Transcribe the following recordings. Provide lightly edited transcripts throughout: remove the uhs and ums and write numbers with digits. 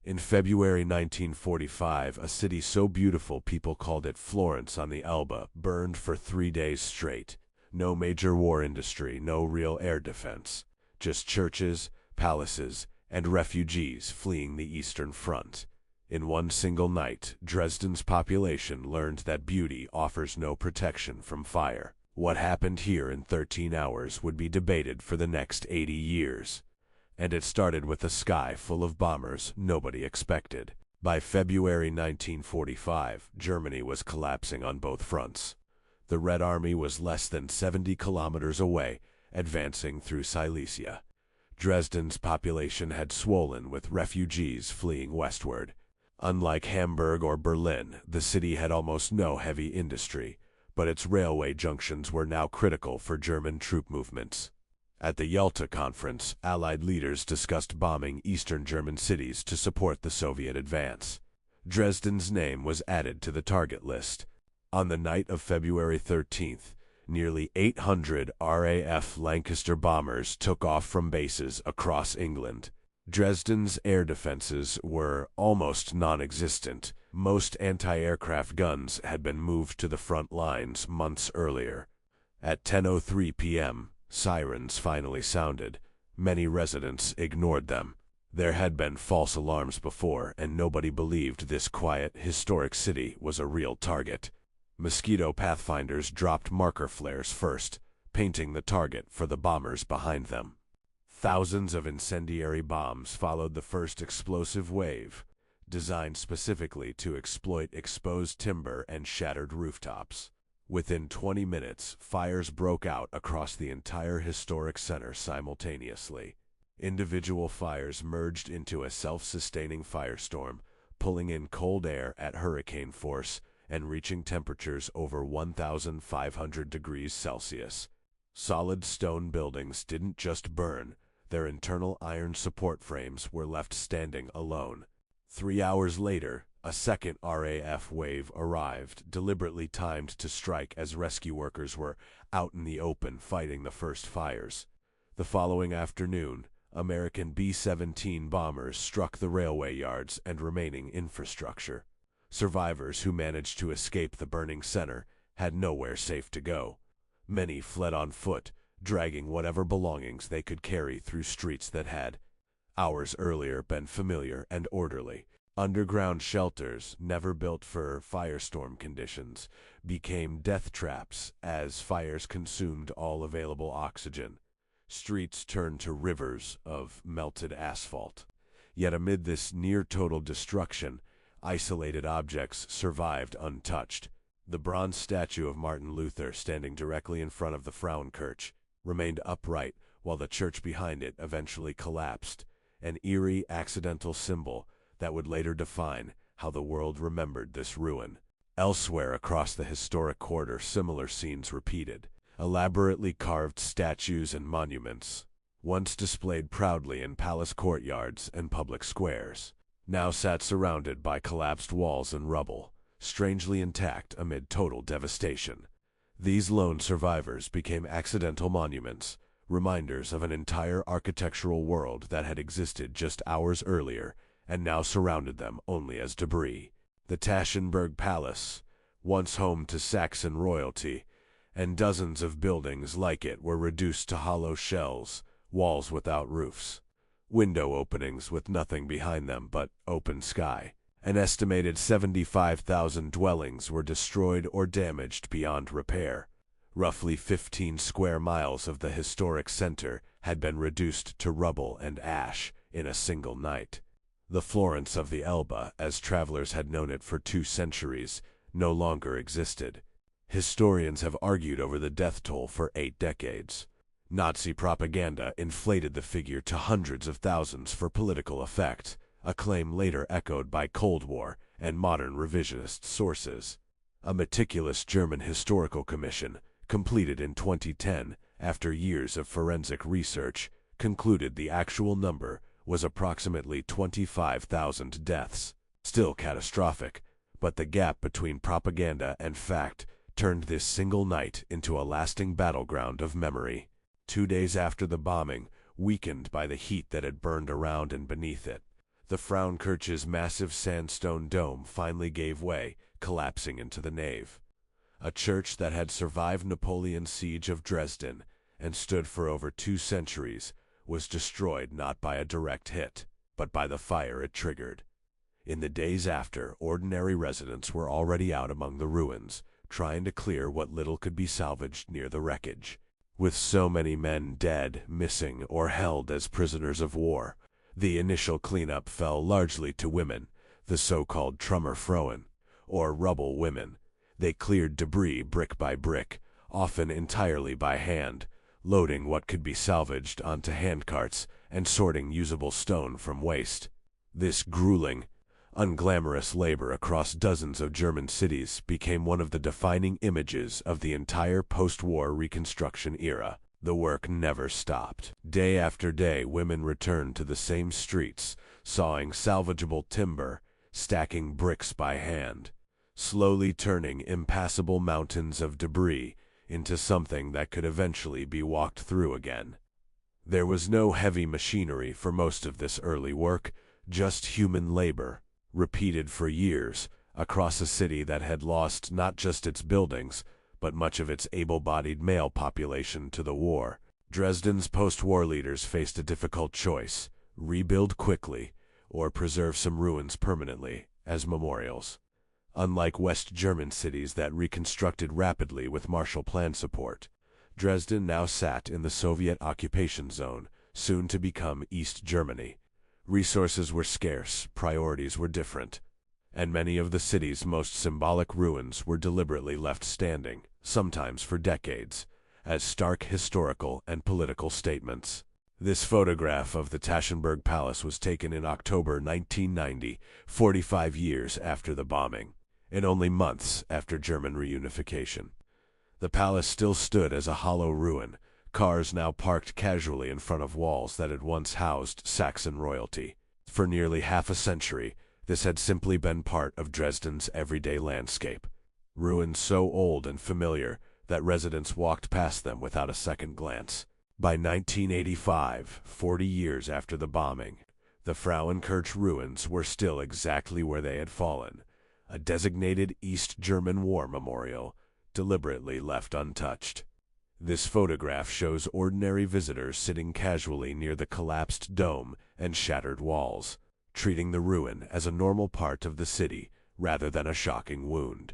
In February 1945, a city so beautiful people called it Florence on the Elbe burned for 3 days straight. No major war industry, no real air defense. Just churches, palaces, and refugees fleeing the Eastern Front. In one single night, Dresden's population learned that beauty offers no protection from fire. What happened here in 13 hours would be debated for the next 80 years. And it started with a sky full of bombers nobody expected. By February 1945, Germany was collapsing on both fronts. The Red Army was less than 70 kilometers away, advancing through Silesia. Dresden's population had swollen with refugees fleeing westward. Unlike Hamburg or Berlin, the city had almost no heavy industry, but its railway junctions were now critical for German troop movements. At the Yalta Conference, Allied leaders discussed bombing eastern German cities to support the Soviet advance. Dresden's name was added to the target list. On the night of February 13th, nearly 800 RAF Lancaster bombers took off from bases across England. Dresden's air defenses were almost non-existent. Most anti-aircraft guns had been moved to the front lines months earlier. At 10:03 p.m., sirens finally sounded. Many residents ignored them. There had been false alarms before, and nobody believed this quiet, historic city was a real target. Mosquito pathfinders dropped marker flares first, painting the target for the bombers behind them. Thousands of incendiary bombs followed the first explosive wave, designed specifically to exploit exposed timber and shattered rooftops. Within 20 minutes, fires broke out across the entire historic center simultaneously. Individual fires merged into a self-sustaining firestorm, pulling in cold air at hurricane force and reaching temperatures over 1,500 degrees Celsius. Solid stone buildings didn't just burn, their internal iron support frames were left standing alone. 3 hours later, a second RAF wave arrived, deliberately timed to strike as rescue workers were out in the open fighting the first fires. The following afternoon, American B-17 bombers struck the railway yards and remaining infrastructure. Survivors who managed to escape the burning center had nowhere safe to go. Many fled on foot, dragging whatever belongings they could carry through streets that had, hours earlier, been familiar and orderly. Underground shelters, never built for firestorm conditions, became death traps as fires consumed all available oxygen. Streets turned to rivers of melted asphalt. Yet amid this near-total destruction, isolated objects survived untouched. The bronze statue of Martin Luther, standing directly in front of the Frauenkirche, remained upright while the church behind it eventually collapsed, an eerie, accidental symbol that would later define how the world remembered this ruin. Elsewhere across the historic quarter, similar scenes repeated. Elaborately carved statues and monuments, once displayed proudly in palace courtyards and public squares, now sat surrounded by collapsed walls and rubble, strangely intact amid total devastation. These lone survivors became accidental monuments, reminders of an entire architectural world that had existed just hours earlier and now surrounded them only as debris. The Taschenberg Palace, once home to Saxon royalty, and dozens of buildings like it were reduced to hollow shells, walls without roofs, window openings with nothing behind them but open sky. An estimated 75,000 dwellings were destroyed or damaged beyond repair. Roughly 15 square miles of the historic center had been reduced to rubble and ash in a single night. The Florence of the Elbe, as travelers had known it for 2 centuries, no longer existed. Historians have argued over the death toll for 8 decades. Nazi propaganda inflated the figure to hundreds of thousands for political effect, a claim later echoed by Cold War and modern revisionist sources. A meticulous German historical commission, completed in 2010 after years of forensic research, concluded the actual number was approximately 25,000 deaths. Still catastrophic, but the gap between propaganda and fact turned this single night into a lasting battleground of memory. 2 days after the bombing, weakened by the heat that had burned around and beneath it, The Frauenkirche's massive sandstone dome finally gave way, collapsing into the nave. A church that had survived Napoleon's siege of Dresden and stood for over 2 centuries was destroyed not by a direct hit, but by the fire it triggered. In the days after, ordinary residents were already out among the ruins, trying to clear what little could be salvaged near the wreckage. With so many men dead, missing, or held as prisoners of war, the initial cleanup fell largely to women, the so-called Trümmerfrauen, or rubble women. They cleared debris brick by brick, often entirely by hand, loading what could be salvaged onto handcarts and sorting usable stone from waste. This grueling, unglamorous labor across dozens of German cities became one of the defining images of the entire post-war Reconstruction era. The work never stopped. Day after day, women returned to the same streets, sawing salvageable timber, stacking bricks by hand, slowly turning impassable mountains of debris into something that could eventually be walked through again. There was no heavy machinery for most of this early work, just human labor, repeated for years, across a city that had lost not just its buildings, but much of its able-bodied male population to the war. Dresden's post-war leaders faced a difficult choice: rebuild quickly, or preserve some ruins permanently, as memorials. Unlike West German cities that reconstructed rapidly with Marshall Plan support, Dresden now sat in the Soviet occupation zone, soon to become East Germany. Resources were scarce, priorities were different, and many of the city's most symbolic ruins were deliberately left standing, sometimes for decades, as stark historical and political statements. This photograph of the Taschenberg Palace was taken in October 1990, 45 years after the bombing, and only months after German reunification. The palace still stood as a hollow ruin, cars now parked casually in front of walls that had once housed Saxon royalty. For nearly half a century, this had simply been part of Dresden's everyday landscape. Ruins so old and familiar that residents walked past them without a second glance. By 1985, 40 years after the bombing, the Frauenkirche ruins were still exactly where they had fallen, a designated East German war memorial, deliberately left untouched. This photograph shows ordinary visitors sitting casually near the collapsed dome and shattered walls, treating the ruin as a normal part of the city rather than a shocking wound.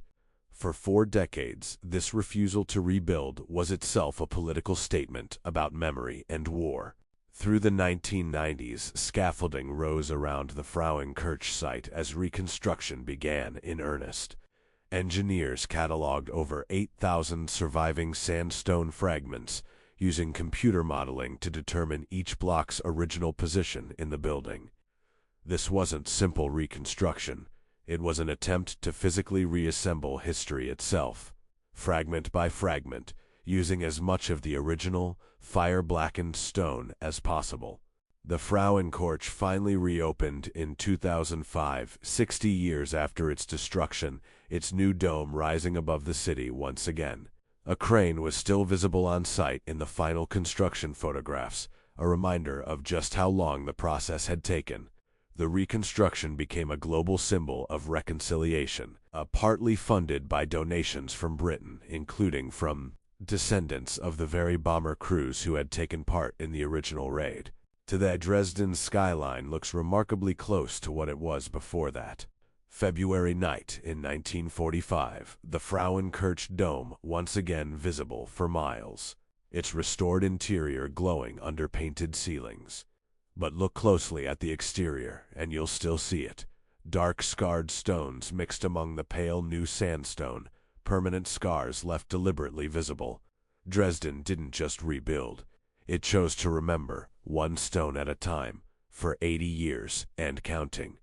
For 4 decades, this refusal to rebuild was itself a political statement about memory and war. Through the 1990s, scaffolding rose around the Frauenkirche site as reconstruction began in earnest. Engineers cataloged over 8,000 surviving sandstone fragments, using computer modeling to determine each block's original position in the building. This wasn't simple reconstruction. It was an attempt to physically reassemble history itself, fragment by fragment, using as much of the original, fire-blackened stone as possible. The Frauenkirche finally reopened in 2005, 60 years after its destruction, its new dome rising above the city once again. A crane was still visible on site in the final construction photographs, a reminder of just how long the process had taken. The reconstruction became a global symbol of reconciliation, partly funded by donations from Britain, including from descendants of the very bomber crews who had taken part in the original raid. Today, Dresden's skyline looks remarkably close to what it was before that. February night in 1945, the Frauenkirche dome once again visible for miles, its restored interior glowing under painted ceilings. But look closely at the exterior, and you'll still see it. Dark scarred stones mixed among the pale new sandstone, permanent scars left deliberately visible. Dresden didn't just rebuild. It chose to remember, one stone at a time, for 80 years and counting.